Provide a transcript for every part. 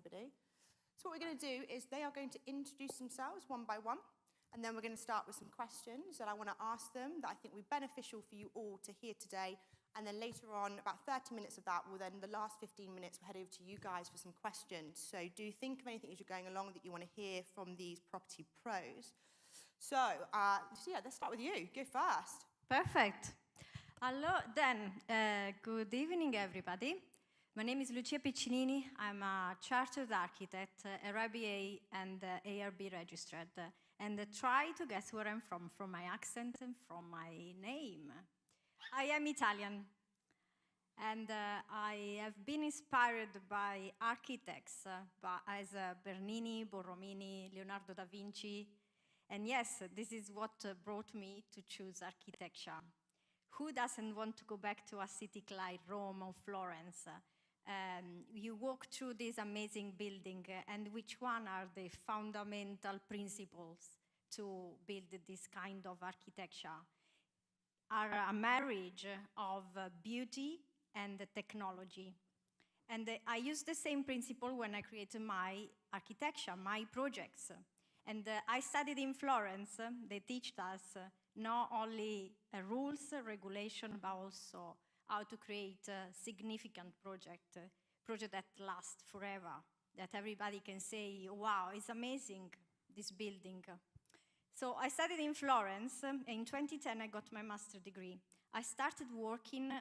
everybody. So what we're going to do is they are going to introduce themselves one by one, and then we're going to start with some questions that I want to ask them that I think will be beneficial for you all to hear today. And then later on, about 30 minutes of that, will then the last 15 minutes, we'll head over to you guys for some questions. So do think of anything as you're going along that you want to hear from these property pros. So, Lucia, let's start with you. Go first. Perfect. Hello, then. Good evening, everybody. My name is Lucia Piccinini. I'm a chartered architect, RIBA and ARB registered. And try to guess where I'm from my accent and from my name. I am Italian. And I have been inspired by architects, as Bernini, Borromini, Leonardo da Vinci. And yes, this is what brought me to choose architecture. Who doesn't want to go back to a city like Rome or Florence? You walk through this amazing building, and which one are the fundamental principles to build this kind of architecture? Are a marriage of beauty and technology. And I use the same principle when I create my architecture, my projects. And I studied in Florence. They teach us not only rules, regulation, but also how to create a significant project that lasts forever, that everybody can say, wow, it's amazing, this building. So I studied in Florence. In 2010, I got my master's degree. I started working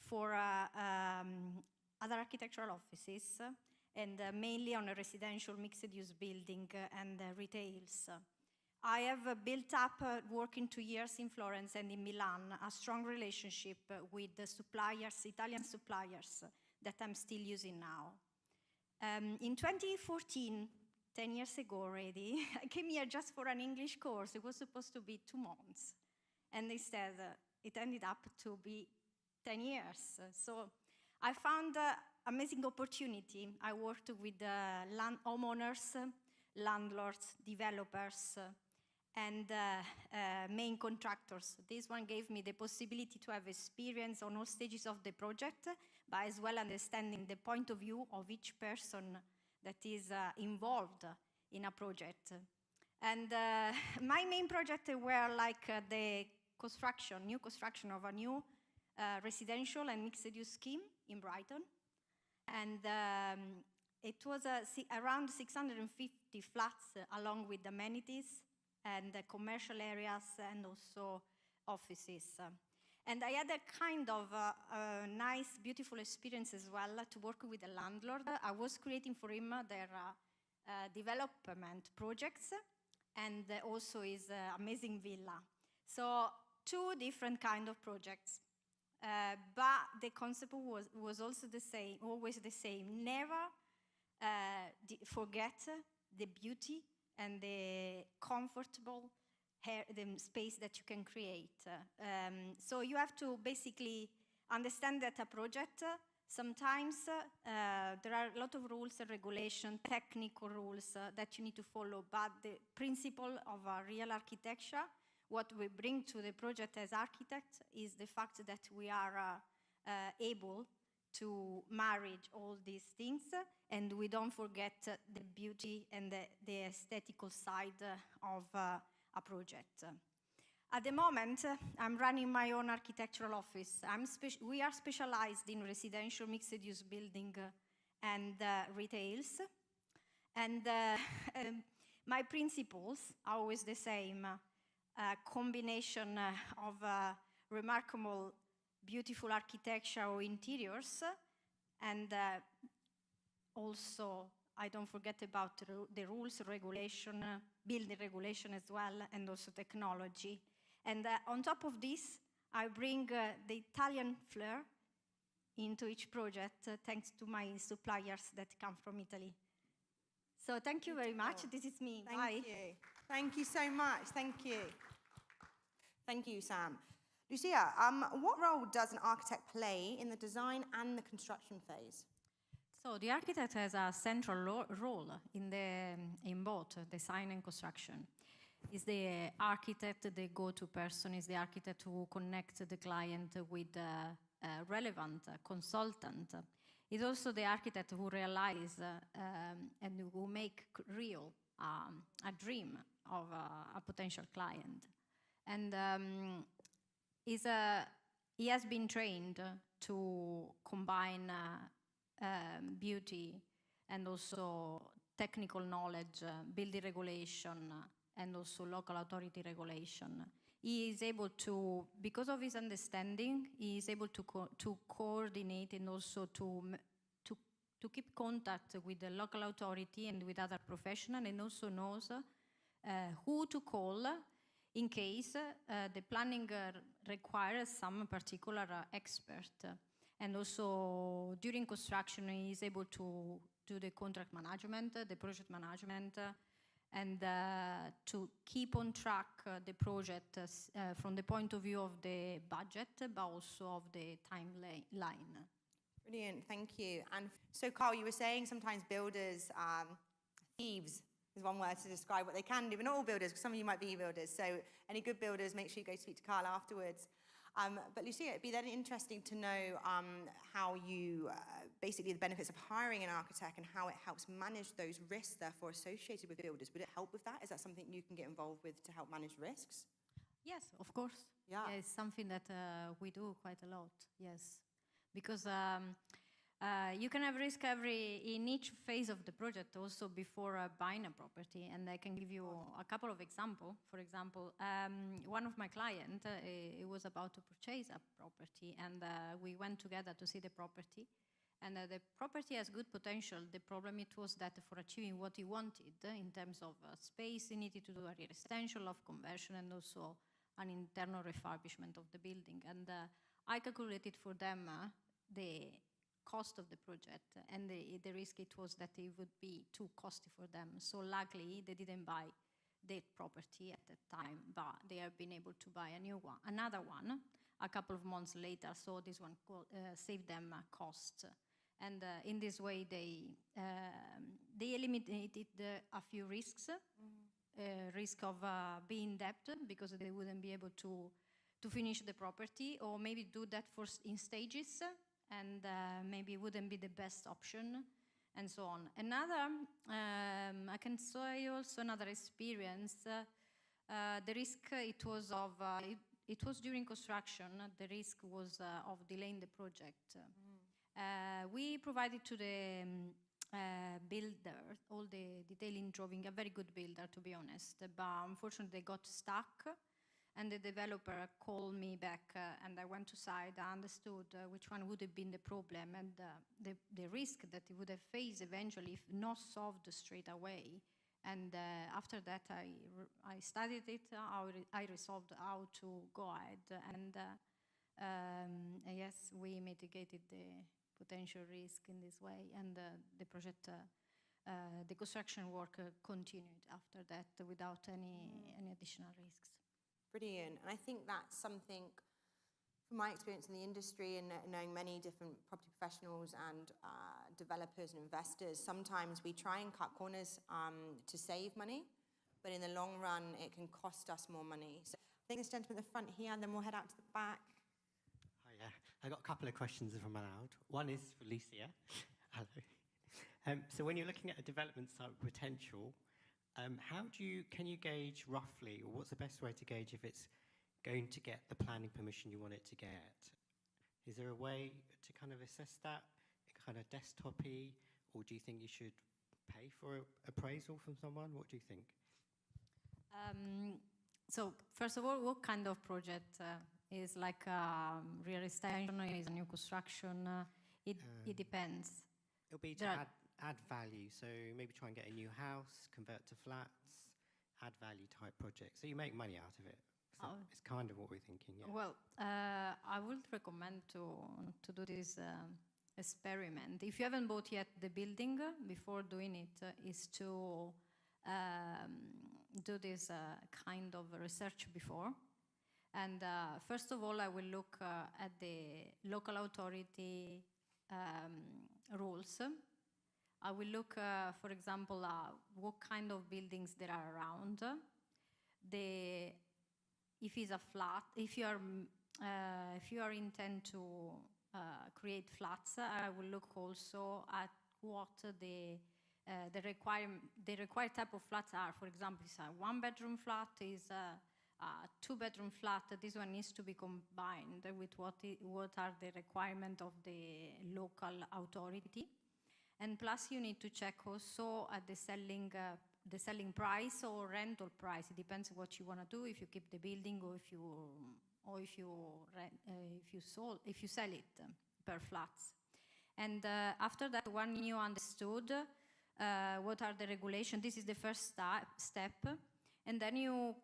for other architectural offices, and mainly on a residential mixed-use building and retails. I have built up, working 2 years in Florence and in Milan, a strong relationship with the suppliers, Italian suppliers, that I'm still using now. In 2014, 10 years ago already, I came here just for an English course. It was supposed to be 2 months. And instead, it ended up to be 10 years. So I found an amazing opportunity. I worked with homeowners, landlords, developers, and main contractors. This one gave me the possibility to have experience on all stages of the project, but as well understanding the point of view of each person that is involved in a project. And my main projects were like the new construction of a new residential and mixed-use scheme in Brighton. And it was around 650 flats along with amenities and commercial areas and also offices. And I had a kind of nice, beautiful experience as well to work with the landlord. I was creating for him their development projects and also his amazing villa. So 2 different kind of projects. But the concept was also the same, always the same. Never forget the beauty and the comfortable the space that you can create. So you have to basically understand that a project, sometimes there are a lot of rules and regulations, technical rules that you need to follow, but the principle of a real architecture, what we bring to the project as architects is the fact that we are able to marry all these things, and we don't forget the beauty and the aesthetical side of a project. At the moment, I'm running my own architectural office. We are specialized in residential mixed-use building and retails. And my principles are always the same. A combination of remarkable, beautiful architecture or interiors, and also I don't forget about the rules, regulation, building regulation as well, and also technology. And on top of this, I bring the Italian flair into each project, thanks to my suppliers that come from Italy. So thank you very much. This is me. Bye. Thank you. Thank you so much. Thank you. Thank you, Sam. Lucia, what role does an architect play in the design and the construction phase? So the architect has a central role in both design and construction. Is the architect the go-to person? Is the architect who connects the client with a relevant consultant? Is also the architect who realize and who make real a dream of a potential client. And he has been trained to combine beauty and also technical knowledge, building regulation, and also local authority regulation. He is able to, because of his understanding, he is able to coordinate and also to keep contact with the local authority and with other professionals, and also knows who to call in case the planning requires some particular expert. And also during construction, he is able to do the contract management, the project management, and to keep on track the project from the point of view of the budget, but also of the timeline. Brilliant, thank you. And so, Carl, you were saying sometimes builders, thieves is one word to describe what they can do, but not all builders, because some of you might be builders. So any good builders, make sure you go speak to Carl afterwards. But Lucia, it'd be then interesting to know how you, basically the benefits of hiring an architect and how it helps manage those risks therefore associated with builders. Would it help with that? Is that something you can get involved with to help manage risks? Yes, of course. Yeah. It's something that we do quite a lot, yes. Because you can have risk in each phase of the project, also before buying a property. And I can give you a couple of examples. For example, one of my clients, he was about to purchase a property, and we went together to see the property. And the property has good potential. The problem it was that for achieving what he wanted in terms of space, he needed to do a rear extension, loft conversion, and also an internal refurbishment of the building. And I calculated for them the cost of the project, and the risk it was that it would be too costly for them. So luckily, they didn't buy the property at that time, but they have been able to buy another one a couple of months later. So this one saved them costs. And in this way, they eliminated a few risks. Risk of being in debt because they wouldn't be able to finish the property, or maybe do that in stages, and maybe wouldn't be the best option, and so on. Another, I can say also another experience. The risk it was during construction. The risk was of delaying the project. We provided to the builder all the detailing drawing, a very good builder to be honest, but unfortunately they got stuck, and the developer called me back, and I went to site. I understood which one would have been the problem, and the risk that he would have faced eventually if not solved straight away. And after that I studied it, I resolved how to go ahead, and yes, we mitigated the potential risk in this way, and the project, the construction work continued after that without any additional risks. Brilliant. And I think that's something, from my experience in the industry and knowing many different property professionals and developers and investors, sometimes we try and cut corners to save money, but in the long run, it can cost us more money. So I think this gentleman at the front here, and then we'll head out to the back. Hi, I got a couple of questions if I'm allowed. One is for Lucia. Hello. So when you're looking at a development site potential, can you gauge roughly, or what's the best way to gauge if it's going to get the planning permission you want it to get? Is there a way to kind of assess that, kind of desktop-y, or do you think you should pay for appraisal from someone? What do you think? So first of all, what kind of project is like a rear extension, is a new construction? It depends. It'll be to add value, so maybe try and get a new house, convert to flats, add value type project. So you make money out of it. So it's kind of what we're thinking, yeah. Well, I would recommend to do this experiment. If you haven't bought yet the building, before doing it, is to do this kind of research before. And first of all, I will look at the local authority rules. I will look, for example, what kind of buildings there are around. If it's a flat, if you are intent to create flats, I will look also at what the required type of flats are. For example, is a one-bedroom flat, is a two-bedroom flat. This one needs to be combined with what are the requirements of the local authority. And plus, you need to check also at the selling price or rental price. It depends what you want to do. If you keep the building or if you sell it per flats. And after that, when you understood what are the regulations, this is the first step, and then you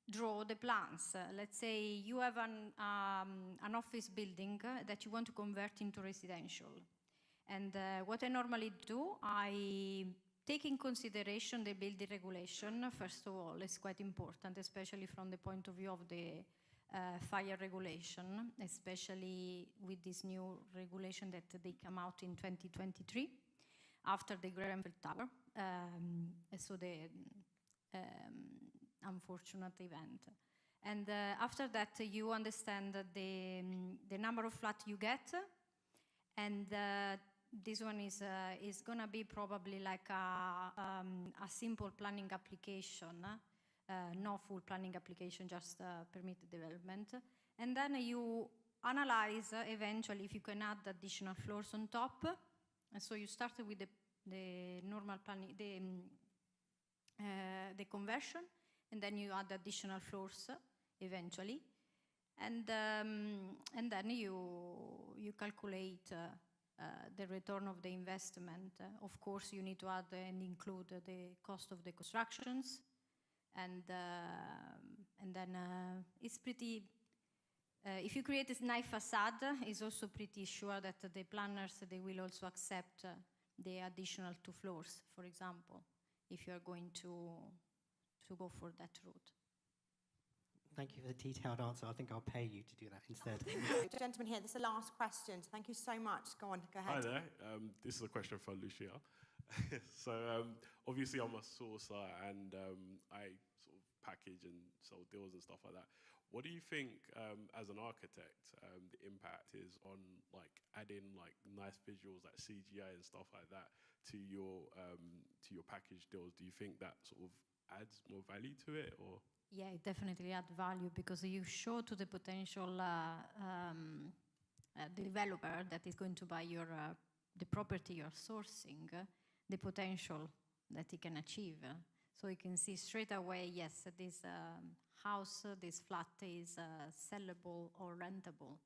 draw the plans. Let's say you have an office building that you want to convert into residential. And what I normally do, I take in consideration the building regulation. First of all, it's quite important, especially from the point of view of the fire regulation, especially with this new regulation that they come out in 2023 after the Grenfell Tower, so the unfortunate event. And after that, you understand the number of flats you get, and this one is gonna be probably like a simple planning application, no full planning application, just permitted development. And then you analyze eventually if you can add additional floors on top. And so you start with the normal planning, the conversion, and then you add additional floors eventually. And then you calculate the return of the investment. Of course, you need to add and include the cost of the constructions. And then it's pretty, if you create a nice facade, it's also pretty sure that the planners, they will also accept the additional 2 floors, for example, if you're going to go for that route. Thank you for the detailed answer. I think I'll pay you to do that instead. Gentleman here, this is the last question. Thank you so much. Go on, go ahead. Hi there. This is a question for Lucia. So obviously I'm a sourcer and I sort of package and sell deals and stuff like that. What do you think, as an architect, the impact is on like adding like nice visuals like CGI and stuff like that to your package deals? Do you think that sort of adds more value to it, or? Yeah, it definitely adds value because you show to the potential developer that is going to buy your the property you're sourcing, the potential that he can achieve. So you can see straight away, yes, this house, this flat is sellable or rentable.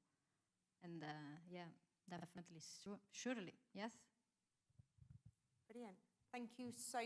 And yeah, definitely, surely, yes. Brilliant. Thank you so